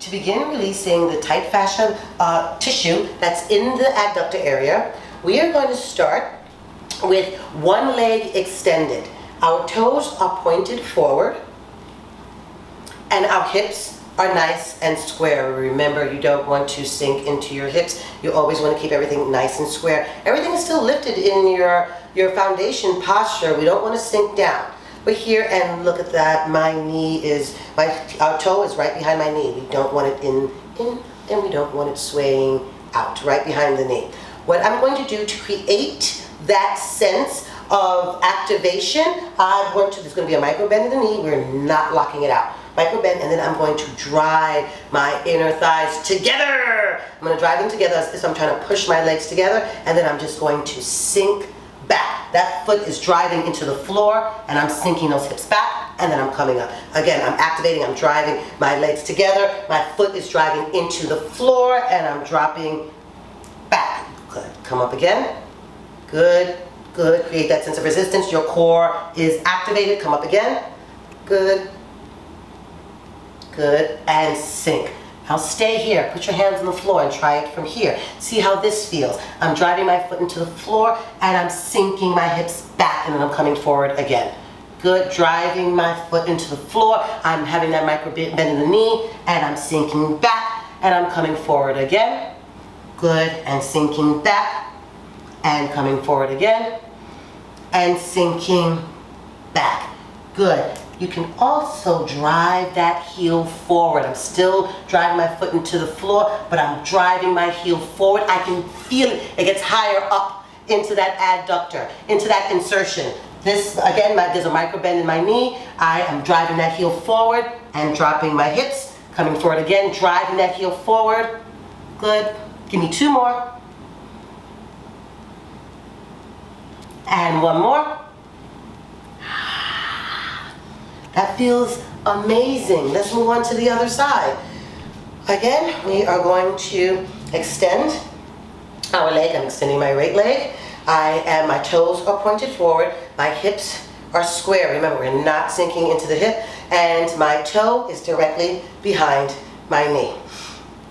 to begin releasing the tight fascia tissue that's in the adductor area, we are going to start with one leg extended. Our toes are pointed forward and our hips are nice and square. Remember, you don't want to sink into your hips. You always want to keep everything nice and square. Everything is still lifted in your foundation posture. We don't want to sink down. We're here and look at that. Our toe is right behind my knee. We don't want it in and we don't want it swaying out, right behind the knee. What I'm going to do to create that sense of activation, there's going to be a micro bend in the knee. We're not locking it out. Micro bend, and then I'm going to drive my inner thighs together. I'm going to drive them together as I'm trying to push my legs together, and then I'm just going to sink back. That foot is driving into the floor, and I'm sinking those hips back, and then I'm coming up. Again, I'm activating, I'm driving my legs together. My foot is driving into the floor, and I'm dropping back. Good. Come up again. Good. Good. Create that sense of resistance. Your core is activated. Come up again. Good. Good, and sink. Now stay here. Put your hands on the floor and try it from here. See how this feels. I'm driving my foot into the floor and I'm sinking my hips back, and then I'm coming forward again. Good, driving my foot into the floor. I'm having that micro bend in the knee and I'm sinking back and I'm coming forward again. Good, and sinking back and coming forward again and sinking back. Good. You can also drive that heel forward. I'm still driving my foot into the floor, but I'm driving my heel forward. I can feel it. It gets higher up into that adductor, into that insertion. This, again, there's a micro bend in my knee. I am driving that heel forward and dropping my hips. Coming forward again, driving that heel forward. Good. Give me two more. And one more. That feels amazing. Let's move on to the other side. Again, we are going to extend our leg. I'm extending my right leg. My toes are pointed forward. My hips are square. Remember, we're not sinking into the hip. And my toe is directly behind my knee.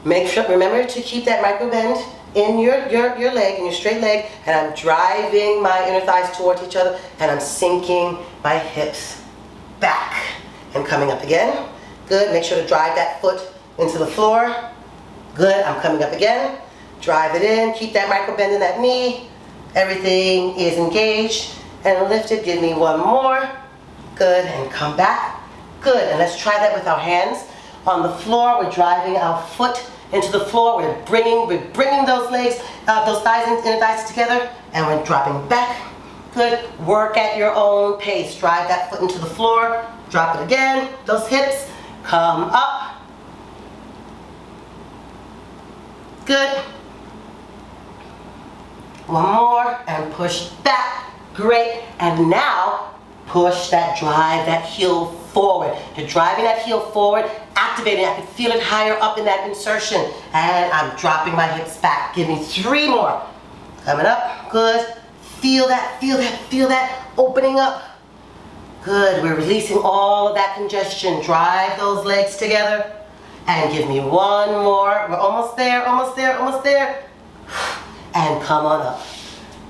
Remember to keep that micro bend in your leg, in your straight leg. And I'm driving my inner thighs towards each other. And I'm sinking my hips back and coming up again. Good. Make sure to drive that foot into the floor. Good. I'm coming up again. Drive it in. Keep that micro bend in that knee. Everything is engaged and lifted. Give me one more. Good. And come back. Good. And let's try that with our hands on the floor. We're driving our foot into the floor. We're bringing those legs, those thighs and inner thighs together, and we're dropping back. Good. Work at your own pace. Drive that foot into the floor. Drop it again. Those hips come up. Good. One more and push back. Great. And now push that, drive that heel forward. You're driving that heel forward, activating. I can feel it higher up in that insertion. And I'm dropping my hips back. Give me three more. Coming up. Good. Feel that, feel that, feel that opening up. Good, we're releasing all of that congestion. Drive those legs together and give me one more. We're almost there, almost there, almost there. And come on up.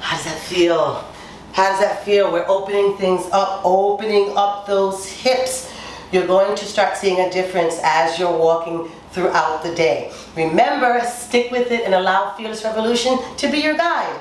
How does that feel? How does that feel? We're opening things up, opening up those hips. You're going to start seeing a difference as you're walking throughout the day. Remember, stick with it and allow Fearless Revolution to be your guide.